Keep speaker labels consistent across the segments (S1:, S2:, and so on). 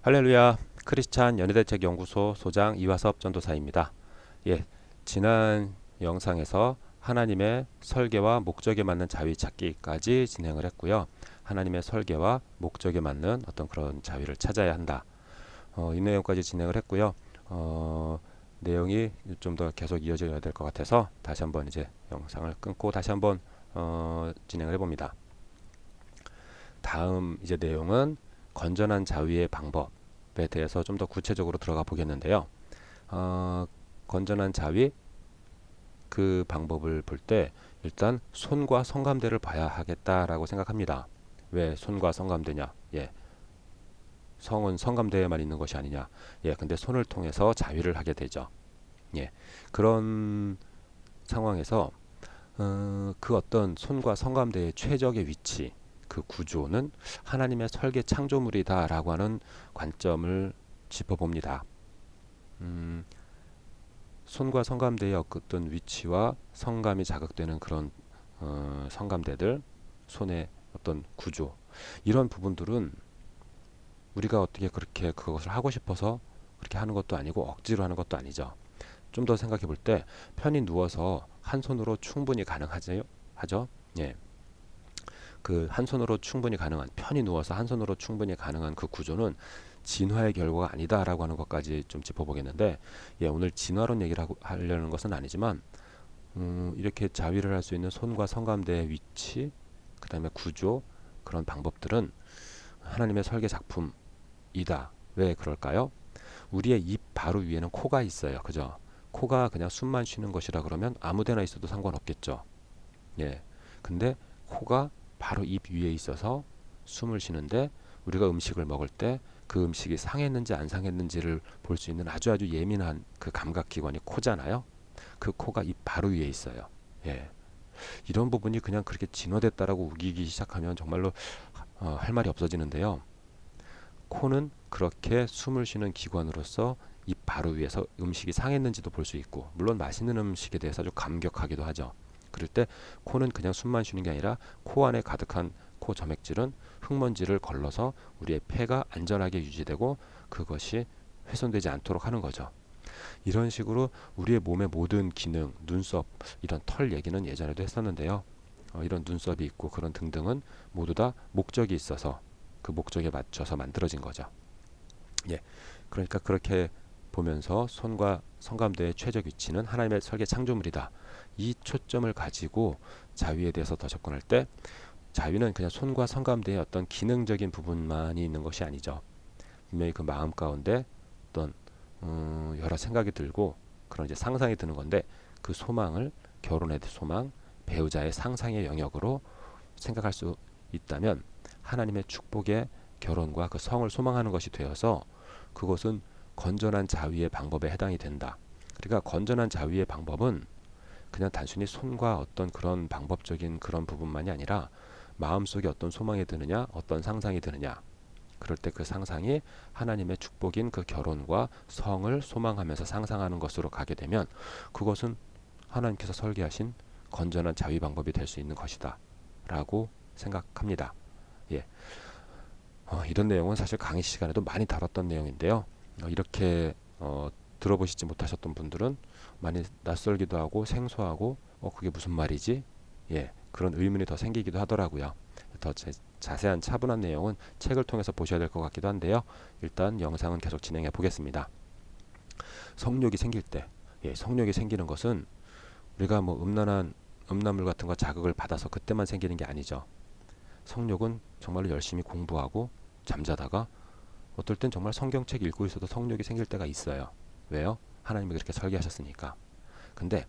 S1: 할렐루야. 크리스찬 연예대책 연구소 소장 이화섭 전도사입니다. 예, 지난 영상에서 하나님의 설계와 목적에 맞는 자위 찾기까지 진행을 했고요. 하나님의 설계와 목적에 맞는 어떤 그런 자위를 찾아야 한다. 이 내용까지 진행을 했고요. 내용이 좀 더 계속 이어져야 될 것 같아서 다시 한번 이제 영상을 끊고 다시 한번 진행을 해봅니다. 다음 이제 내용은 건전한 자위의 방법에 대해서 좀 더 구체적으로 들어가 보겠는데요. 건전한 자위 그 방법을 볼 때 일단 손과 성감대를 봐야 하겠다라고 생각합니다. 왜 손과 성감대냐? 예, 성은 성감대에만 있는 것이 아니냐? 예, 근데 손을 통해서 자위를 하게 되죠. 예, 그런 상황에서 그 어떤 손과 성감대의 최적의 위치, 그 구조는 하나님의 설계 창조물이다라고 하는 관점을 짚어봅니다. 손과 성감대의 어떤 위치와 성감이 자극되는 그런 성감대들, 손의 어떤 구조, 이런 부분들은 우리가 어떻게 그렇게 그것을 하고 싶어서 그렇게 하는 것도 아니고 억지로 하는 것도 아니죠. 좀 더 생각해 볼 때 편히 누워서 한 손으로 충분히 가능하죠. 하죠. 예. 그 한 손으로 충분히 가능한 편히 누워서 한 손으로 충분히 가능한 그 구조는 진화의 결과가 아니다라고 하는 것까지 좀 짚어보겠는데, 예, 오늘 진화론 얘기를 하려는 것은 아니지만 이렇게 자위를 할 수 있는 손과 성감대의 위치, 그 다음에 구조, 그런 방법들은 하나님의 설계 작품이다. 왜 그럴까요? 우리의 입 바로 위에는 코가 있어요. 그죠? 코가 그냥 숨만 쉬는 것이라 그러면 아무데나 있어도 상관없겠죠. 예. 근데 코가 바로 입 위에 있어서 숨을 쉬는데 우리가 음식을 먹을 때 그 음식이 상했는지 안 상했는지를 볼 수 있는 아주 예민한 그 감각기관이 코잖아요. 그 코가 입 바로 위에 있어요. 예. 이런 부분이 그냥 그렇게 진화됐다라고 우기기 시작하면 정말로 할 말이 없어지는데요. 코는 그렇게 숨을 쉬는 기관으로서 입 바로 위에서 음식이 상했는지도 볼 수 있고, 물론 맛있는 음식에 대해서 아주 감격하기도 하죠. 그럴 때 코는 그냥 숨만 쉬는 게 아니라 코 안에 가득한 코 점액질은 흙먼지를 걸러서 우리의 폐가 안전하게 유지되고 그것이 훼손되지 않도록 하는 거죠. 이런 식으로 우리의 몸의 모든 기능, 눈썹, 이런 털 얘기는 예전에도 했었는데요. 이런 눈썹이 있고 그런 등등은 모두 다 목적이 있어서 그 목적에 맞춰서 만들어진 거죠. 예, 그러니까 그렇게 보면서 손과 성감대의 최적 위치는 하나님의 설계 창조물이다. 이 초점을 가지고 자위에 대해서 더 접근할 때 자위는 그냥 손과 성감대의 어떤 기능적인 부분만이 있는 것이 아니죠. 분명히 그 마음 가운데 어떤 여러 생각이 들고 그런 이제 상상이 드는 건데, 그 소망을 결혼의 소망, 배우자의 상상의 영역으로 생각할 수 있다면 하나님의 축복의 결혼과 그 성을 소망하는 것이 되어서 그것은 건전한 자위의 방법에 해당이 된다. 그러니까 건전한 자위의 방법은 그냥 단순히 손과 어떤 그런 방법적인 그런 부분만이 아니라 마음속에 어떤 소망이 드느냐, 어떤 상상이 드느냐, 그럴 때 그 상상이 하나님의 축복인 그 결혼과 성을 소망하면서 상상하는 것으로 가게 되면 그것은 하나님께서 설계하신 건전한 자위 방법이 될 수 있는 것이다 라고 생각합니다. 예, 이런 내용은 사실 강의 시간에도 많이 다뤘던 내용인데요. 이렇게 들어보시지 못하셨던 분들은 많이 낯설기도 하고 생소하고 그게 무슨 말이지? 예, 그런 의문이 더 생기기도 하더라고요. 더 자세한 차분한 내용은 책을 통해서 보셔야 될 것 같기도 한데요. 일단 영상은 계속 진행해 보겠습니다. 성욕이 생길 때, 예, 성욕이 생기는 것은 우리가 뭐 음란한 음란물 같은 거 자극을 받아서 그때만 생기는 게 아니죠. 성욕은 정말로 열심히 공부하고 잠자다가 어떨 땐 정말 성경책 읽고 있어도 성욕이 생길 때가 있어요. 왜요? 하나님이 그렇게 설계하셨으니까. 근데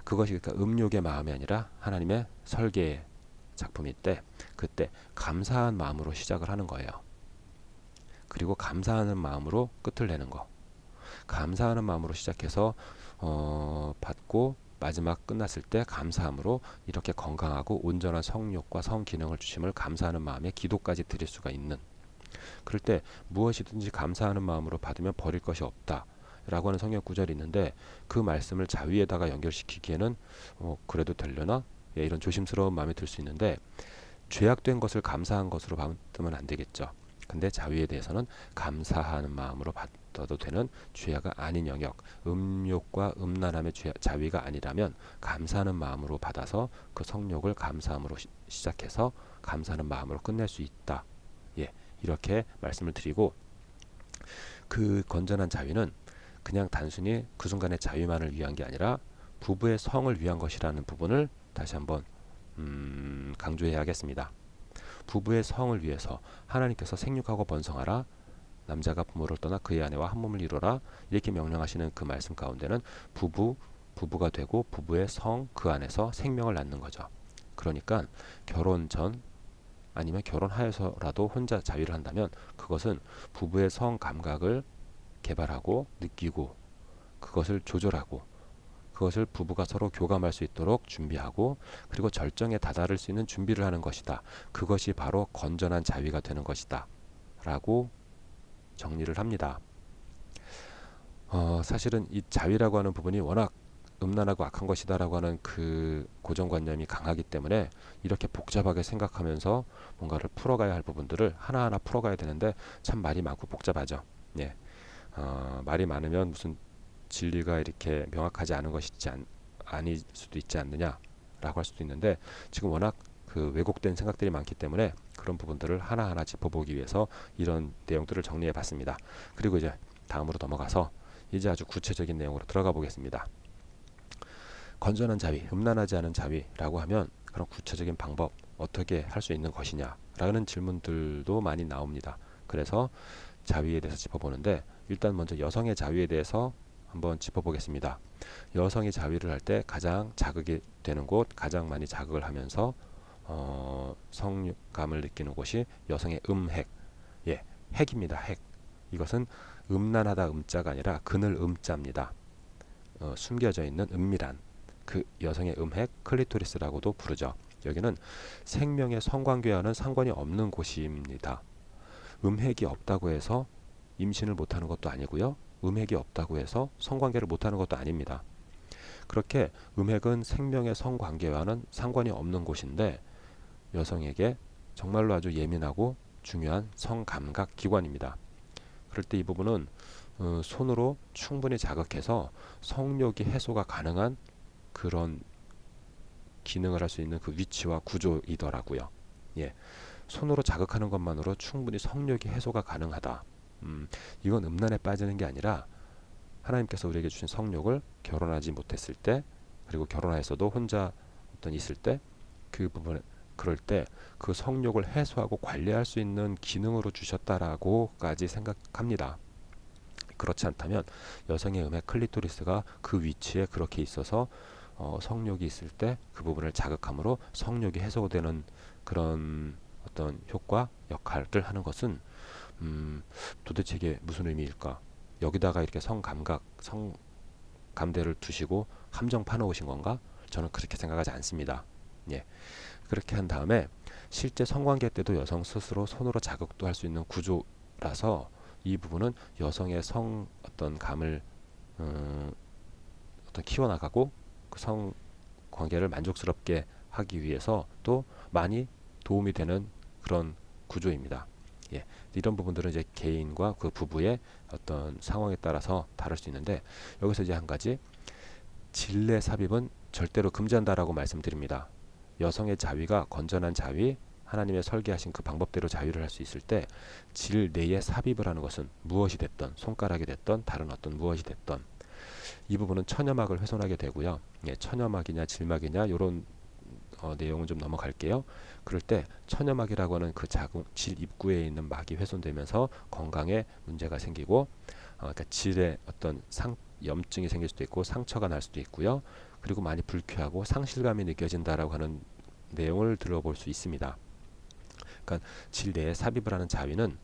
S1: 그것이 그러니까 음욕의 마음이 아니라 하나님의 설계의 작품일 때 그때 감사한 마음으로 시작을 하는 거예요. 그리고 감사하는 마음으로 끝을 내는 거. 감사하는 마음으로 시작해서 받고 마지막 끝났을 때 감사함으로 이렇게 건강하고 온전한 성욕과 성 기능을 주심을 감사하는 마음에 기도까지 드릴 수가 있는, 그럴 때 무엇이든지 감사하는 마음으로 받으면 버릴 것이 없다 라고 하는 성경 구절이 있는데, 그 말씀을 자위에다가 연결시키기에는 그래도 되려나? 예, 이런 조심스러운 마음이 들 수 있는데 죄악된 것을 감사한 것으로 받으면 안 되겠죠. 근데 자위에 대해서는 감사하는 마음으로 받아도 되는 죄가 아닌 영역, 음욕과 음란함의 자위가 아니라면 감사하는 마음으로 받아서 그 성욕을 감사함으로 시작해서 감사하는 마음으로 끝낼 수 있다. 예, 이렇게 말씀을 드리고, 그 건전한 자위는 그냥 단순히 그 순간의 자위만을 위한 게 아니라 부부의 성을 위한 것이라는 부분을 다시 한번 강조해야겠습니다. 부부의 성을 위해서 하나님께서 생육하고 번성하라, 남자가 부모를 떠나 그의 아내와 한 몸을 이루라, 이렇게 명령하시는 그 말씀 가운데는 부부가 되고 부부의 성, 그 안에서 생명을 낳는 거죠. 그러니까 결혼 전 아니면 결혼하여서라도 혼자 자위를 한다면 그것은 부부의 성 감각을 개발하고 느끼고 그것을 조절하고 그것을 부부가 서로 교감할 수 있도록 준비하고 그리고 절정에 다다를 수 있는 준비를 하는 것이다. 그것이 바로 건전한 자위가 되는 것이다. 라고 정리를 합니다. 사실은 이 자위라고 하는 부분이 워낙 음란하고 악한 것이다 라고 하는 그 고정관념이 강하기 때문에 이렇게 복잡하게 생각하면서 뭔가를 풀어가야 할 부분들을 하나하나 풀어가야 되는데 참 말이 많고 복잡하죠. 예. 말이 많으면 무슨 진리가 이렇게 명확하지 않은 것이 아닐 수도 있지 않느냐라고 할 수도 있는데, 지금 워낙 그 왜곡된 생각들이 많기 때문에 그런 부분들을 하나하나 짚어보기 위해서 이런 내용들을 정리해 봤습니다. 그리고 이제 다음으로 넘어가서 이제 아주 구체적인 내용으로 들어가 보겠습니다. 건전한 자위, 음란하지 않은 자위라고 하면 그런 구체적인 방법 어떻게 할 수 있는 것이냐라는 질문들도 많이 나옵니다. 그래서 자위에 대해서 짚어보는데, 일단 먼저 여성의 자위에 대해서 한번 짚어보겠습니다. 여성이 자위를 할 때 가장 자극이 되는 곳, 가장 많이 자극을 하면서 성감을 느끼는 곳이 여성의 음핵. 예, 핵입니다. 핵. 이것은 음란하다 음자가 아니라 그늘 음자입니다. 숨겨져 있는 은밀한 그 여성의 음핵, 클리토리스라고도 부르죠. 여기는 생명의 성관계와는 상관이 없는 곳입니다. 음핵이 없다고 해서 임신을 못하는 것도 아니고요. 음핵이 없다고 해서 성관계를 못하는 것도 아닙니다. 그렇게 음핵은 생명의 성관계와는 상관이 없는 곳인데 여성에게 정말로 아주 예민하고 중요한 성감각 기관입니다. 그럴 때 이 부분은 손으로 충분히 자극해서 성욕이 해소가 가능한 그런 기능을 할 수 있는 그 위치와 구조이더라고요. 예, 손으로 자극하는 것만으로 충분히 성욕이 해소가 가능하다. 이건 음란에 빠지는 게 아니라 하나님께서 우리에게 주신 성욕을 결혼하지 못했을 때, 그리고 결혼하여서도 혼자 어떤 있을 때, 그 부분 그럴 때 그 성욕을 해소하고 관리할 수 있는 기능으로 주셨다라고까지 생각합니다. 그렇지 않다면 여성의 음의 클리토리스가 그 위치에 그렇게 있어서 성욕이 있을 때 그 부분을 자극함으로 성욕이 해소되는 그런 어떤 효과, 역할을 하는 것은 도대체 이게 무슨 의미일까? 여기다가 이렇게 성감대를 두시고 함정 파놓으신 건가? 저는 그렇게 생각하지 않습니다. 예. 그렇게 한 다음에 실제 성관계 때도 여성 스스로 손으로 자극도 할 수 있는 구조라서 이 부분은 여성의 성 어떤 감을 어떤 키워나가고 그 성관계를 만족스럽게 하기 위해서 또 많이 도움이 되는 그런 구조입니다. 예, 이런 부분들은 이제 개인과 그 부부의 어떤 상황에 따라서 다를 수 있는데, 여기서 이제 한 가지, 질내 삽입은 절대로 금지한다라고 말씀드립니다. 여성의 자위가 건전한 자위, 하나님의 설계하신 그 방법대로 자위를 할 수 있을 때 질내에 삽입을 하는 것은 무엇이 됐던, 손가락이 됐던 다른 어떤 무엇이 됐던, 이 부분은 천여막을 훼손하게 되고요. 예, 천여막이냐 질막이냐 이런 내용은 좀 넘어갈게요. 그럴 때 천여막이라고 하는 그 질 입구에 있는 막이 훼손되면서 건강에 문제가 생기고, 그러니까 질에 어떤 염증이 생길 수도 있고 상처가 날 수도 있고요. 그리고 많이 불쾌하고 상실감이 느껴진다라고 하는 내용을 들어볼 수 있습니다. 그러니까 질 내에 삽입을 하는 자위는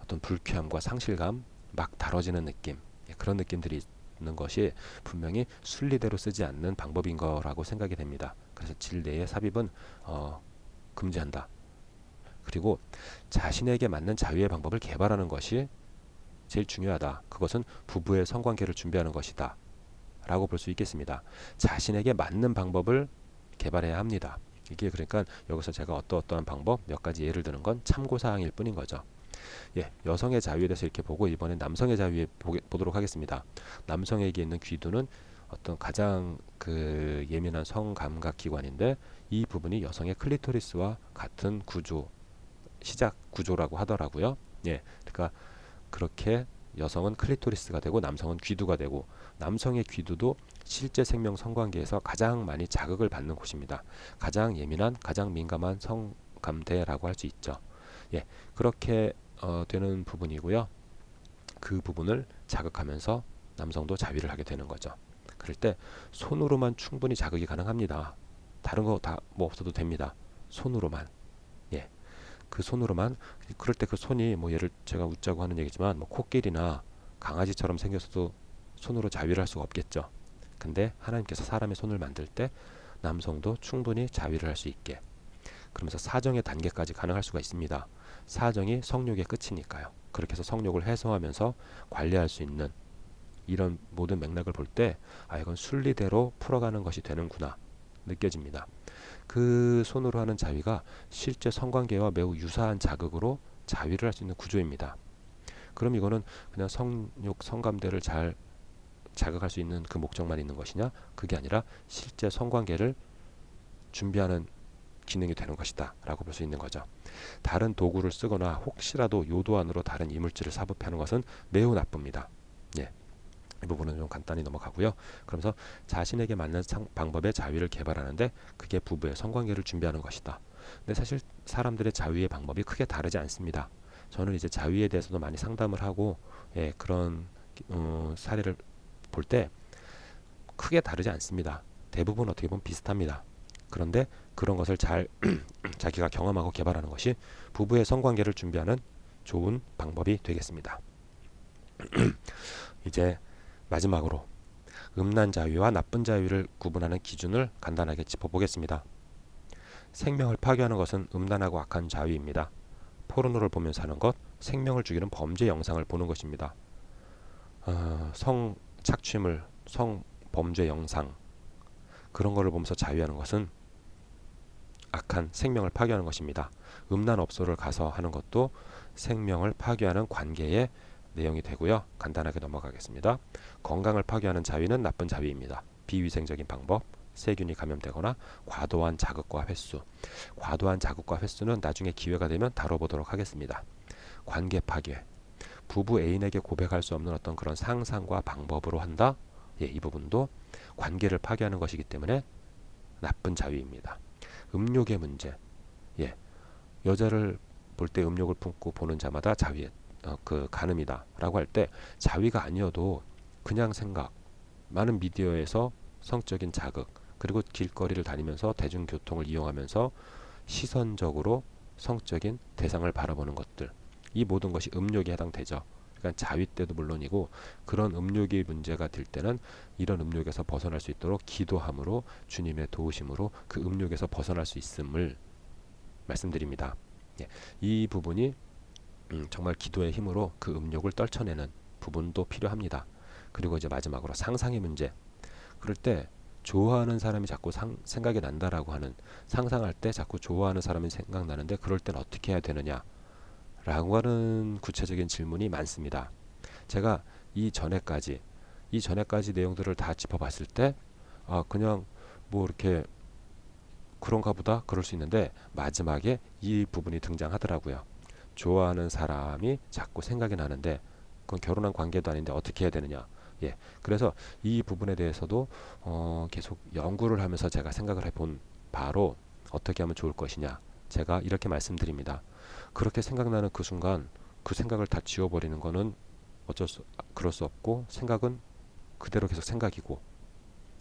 S1: 어떤 불쾌함과 상실감, 막 다뤄지는 느낌, 그런 느낌들이 있는 것이 분명히 순리대로 쓰지 않는 방법인 거라고 생각이 됩니다. 그래서 질 내의 삽입은 금지한다. 그리고 자신에게 맞는 자위의 방법을 개발하는 것이 제일 중요하다. 그것은 부부의 성관계를 준비하는 것이다 라고 볼 수 있겠습니다. 자신에게 맞는 방법을 개발해야 합니다. 이게 그러니까 여기서 제가 어떠한 방법 몇 가지 예를 드는 건 참고사항일 뿐인 거죠. 예, 여성의 자유에 대해서 이렇게 보고 이번엔 남성의 자유에 보도록 하겠습니다. 남성에게 있는 귀두는 어떤 가장 그 예민한 성감각 기관인데 이 부분이 여성의 클리토리스와 같은 구조, 시작 구조라고 하더라고요. 예, 그러니까 그렇게 여성은 클리토리스가 되고 남성은 귀두가 되고 남성의 귀두도 실제 생명 성관계에서 가장 많이 자극을 받는 곳입니다. 가장 예민한, 가장 민감한 성감대라고 할 수 있죠. 예, 그렇게 되는 부분이고요. 그 부분을 자극하면서 남성도 자위를 하게 되는 거죠. 그럴 때 손으로만 충분히 자극이 가능합니다. 다른 거 다 뭐 없어도 됩니다. 손으로만. 예. 그 손으로만. 그럴 때 그 손이 뭐 예를 제가 웃자고 하는 얘기지만 뭐 코끼리나 강아지처럼 생겼어도 손으로 자위를 할 수가 없겠죠. 근데 하나님께서 사람의 손을 만들 때 남성도 충분히 자위를 할 수 있게, 그러면서 사정의 단계까지 가능할 수가 있습니다. 사정이 성욕의 끝이니까요. 그렇게 해서 성욕을 해소하면서 관리할 수 있는 이런 모든 맥락을 볼 때 이건 순리대로 풀어가는 것이 되는구나 느껴집니다. 그 손으로 하는 자위가 실제 성관계와 매우 유사한 자극으로 자위를 할 수 있는 구조입니다. 그럼 이거는 그냥 성욕, 성감대를 잘 자극할 수 있는 그 목적만 있는 것이냐? 그게 아니라 실제 성관계를 준비하는 기능이 되는 것이다 라고 볼 수 있는 거죠. 다른 도구를 쓰거나 혹시라도 요도 안으로 다른 이물질을 삽입하는 것은 매우 나쁩니다. 예. 이 부분은 좀 간단히 넘어가고요. 그러면서 자신에게 맞는 방법의 자위를 개발하는데 그게 부부의 성관계를 준비하는 것이다. 근데 사실 사람들의 자위의 방법이 크게 다르지 않습니다. 저는 이제 자위에 대해서도 많이 상담을 하고 그런 사례를 볼 때 크게 다르지 않습니다. 대부분 어떻게 보면 비슷합니다. 그런데 그런 것을 잘 자기가 경험하고 개발하는 것이 부부의 성관계를 준비하는 좋은 방법이 되겠습니다. 이제 마지막으로 음란 자위와 나쁜 자위를 구분하는 기준을 간단하게 짚어보겠습니다. 생명을 파괴하는 것은 음란하고 악한 자위입니다. 포르노를 보면서 하는 것, 생명을 죽이는 범죄 영상을 보는 것입니다. 성 착취물, 성 범죄 영상 그런 거를 보면서 자위하는 것은 악한 생명을 파괴하는 것입니다. 음란 업소를 가서 하는 것도 생명을 파괴하는 관계의 내용이 되고요. 간단하게 넘어가겠습니다. 건강을 파괴하는 자위는 나쁜 자위입니다. 비위생적인 방법, 세균이 감염되거나 과도한 자극과 횟수. 과도한 자극과 횟수는 나중에 기회가 되면 다뤄보도록 하겠습니다. 관계 파괴. 부부 애인에게 고백할 수 없는 어떤 그런 상상과 방법으로 한다. 이 부분도 관계를 파괴하는 것이기 때문에 나쁜 자위입니다. 음욕의 문제. 여자를 볼 때 음욕을 품고 보는 자마다 자위의 그 간음이다 라고 할 때 자위가 아니어도 그냥 생각, 많은 미디어에서 성적인 자극, 그리고 길거리를 다니면서 대중교통을 이용하면서 시선적으로 성적인 대상을 바라보는 것들, 이 모든 것이 음욕에 해당되죠. 그러니까 자위 때도 물론이고 그런 음욕이 문제가 될 때는 이런 음욕에서 벗어날 수 있도록 기도함으로 주님의 도우심으로 그 음욕에서 벗어날 수 있음을 말씀드립니다. 이 부분이 정말 기도의 힘으로 그 음욕을 떨쳐내는 부분도 필요합니다. 그리고 이제 마지막으로 상상의 문제. 그럴 때 좋아하는 사람이 자꾸 생각이 난다라고 하는, 상상할 때 자꾸 좋아하는 사람이 생각나는데 그럴 땐 어떻게 해야 되느냐 라고 하는 구체적인 질문이 많습니다. 제가 이 전에까지 내용들을 다 짚어봤을 때 그냥 뭐 이렇게 그런가 보다 그럴 수 있는데 마지막에 이 부분이 등장하더라고요. 좋아하는 사람이 자꾸 생각이 나는데 그건 결혼한 관계도 아닌데 어떻게 해야 되느냐. 그래서 이 부분에 대해서도 계속 연구를 하면서 제가 생각을 해본 바로 어떻게 하면 좋을 것이냐. 제가 이렇게 말씀드립니다. 그렇게 생각나는 그 순간 그 생각을 다 지워버리는 거는 그럴 수 없고, 생각은 그대로 계속 생각이고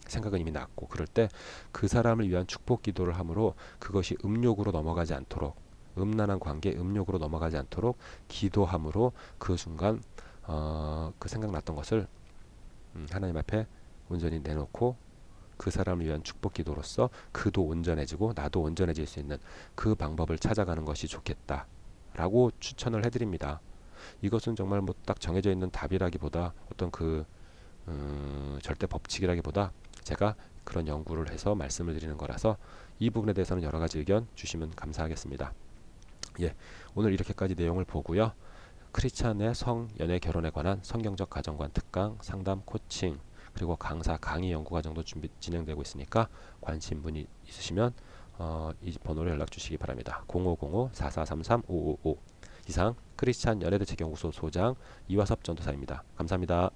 S1: 생각은 이미 났고, 그럴 때 그 사람을 위한 축복 기도를 함으로 그것이 음욕으로 넘어가지 않도록, 음란한 관계 음욕으로 넘어가지 않도록 기도함으로 그 순간 그 생각났던 것을 하나님 앞에 온전히 내놓고 그 사람을 위한 축복 기도로서 그도 온전해지고 나도 온전해질 수 있는 그 방법을 찾아가는 것이 좋겠다라고 추천을 해드립니다. 이것은 정말 뭐 딱 정해져 있는 답이라기보다 어떤 그 절대 법칙이라기보다 제가 그런 연구를 해서 말씀을 드리는 거라서 이 부분에 대해서는 여러 가지 의견 주시면 감사하겠습니다. 오늘 이렇게까지 내용을 보고요. 크리스찬의 성, 연애, 결혼에 관한 성경적 가정관 특강, 상담, 코칭, 그리고 강사, 강의 연구 과정도 진행되고 있으니까 관심 분이 있으시면 이 번호로 연락 주시기 바랍니다. 0505-4433-555. 이상 크리스찬 연애대책연구소 소장 이화섭 전도사입니다. 감사합니다.